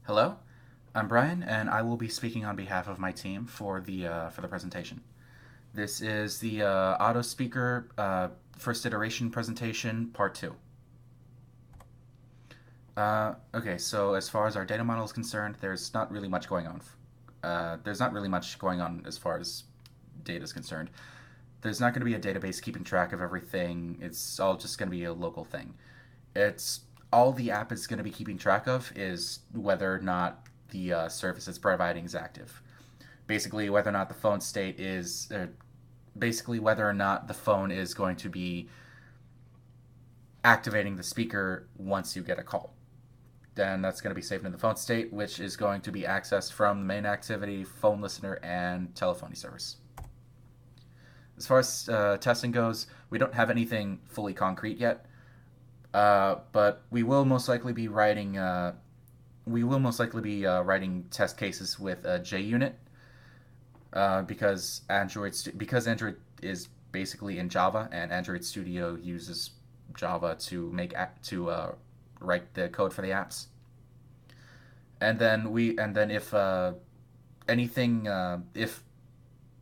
Hello, I'm Brian, and I will be speaking on behalf of my team for the presentation. This is the AutoSpeaker first iteration presentation, part two. Okay, so as far as our data model is concerned, there's not really much going on. There's not really much going on as far as data is concerned. There's not going to be a database keeping track of everything. It's all just going to be a local thing. It's all the app is going to be keeping track of is whether or not the service it's providing is active. Basically, whether or not the phone state is, basically whether or not the phone is going to be activating the speaker once you get a call. Then that's going to be saved in the phone state, which is going to be accessed from the main activity, phone listener, and telephony service. As far as testing goes, we don't have anything fully concrete yet, but we will most likely be writing test cases with a JUnit because Android is basically in Java, and Android Studio uses Java to write the code for the apps. And then anything if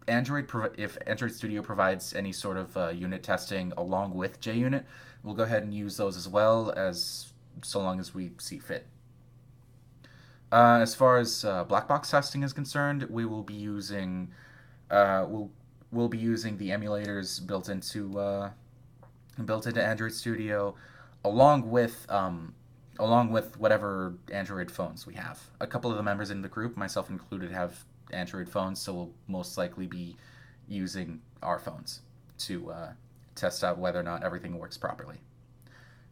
Android Studio provides any sort of unit testing along with JUnit, we'll go ahead and use those as well as so long as we see fit. As far as black box testing is concerned, uh, we'll we'll be using the emulators built into Android Studio, along with along with whatever Android phones we have. A couple of the members in the group, myself included, have Android phones, so we'll most likely be using our phones to test out whether or not everything works properly.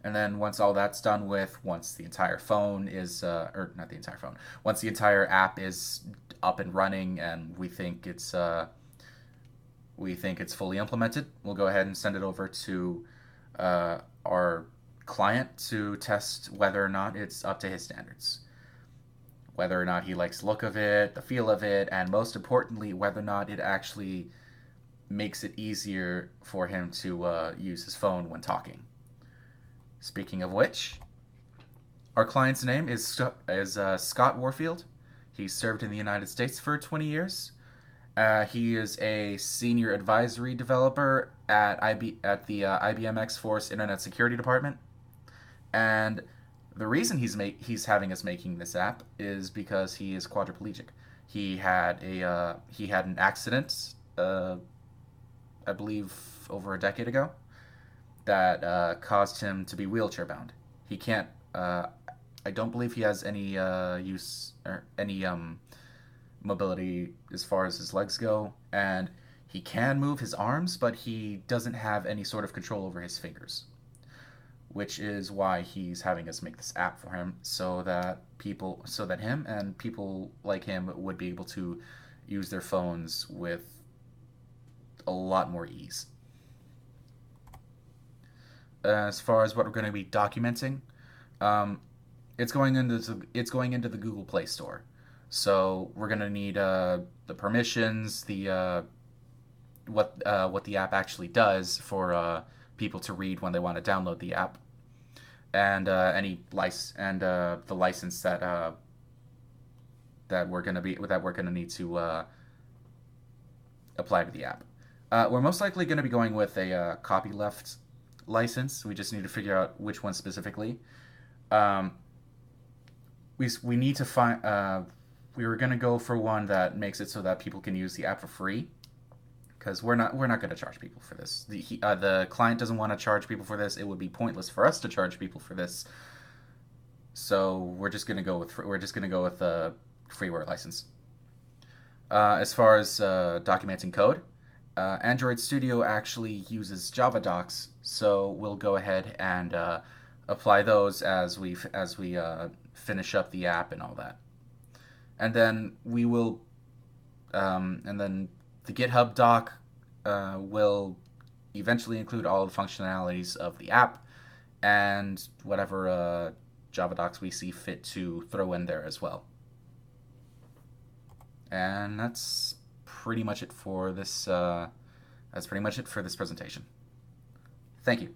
And then once all that's done with, once the entire phone is, or not the entire phone, once the entire app is up and running and we think it's fully implemented, we'll go ahead and send it over to our client to test whether or not it's up to his standards. Whether or not he likes the look of it, the feel of it, and most importantly, whether or not it actually makes it easier for him to use his phone when talking. Speaking of which, our client's name is Scott Warfield. He served in the United States for 20 years. He is a senior advisory developer at the IBM X Force Internet Security Department, and the reason he's having us making this app is because he is quadriplegic. He had an accident, I believe, over a decade ago, that caused him to be wheelchair bound. He can't. I don't believe he has any use or any mobility as far as his legs go, and he can move his arms, but he doesn't have any sort of control over his fingers, which is why he's having us make this app for him so that him and people like him would be able to use their phones with a lot more ease. As far as what we're going to be documenting, um, it's going into the Google Play Store. So we're going to need the permissions, the what the app actually does for people to read when they want to download the app, and the license that we're gonna need to apply to the app. We're most likely going to be going with a copyleft license. We just need to figure out which one specifically. Um, we need to find. We were going to go for one that makes it so that people can use the app for free, because we're not going to charge people for this. The client doesn't want to charge people for this. It would be pointless for us to charge people for this. So we're just going to go with a freeware license. As far as documenting code, Android Studio actually uses Java docs, so we'll go ahead and apply those as we finish up the app and all that. And then and then the GitHub doc will eventually include all the functionalities of the app and whatever Java docs we see fit to throw in there as well. And that's pretty much it for this. That's pretty much it for this presentation. Thank you.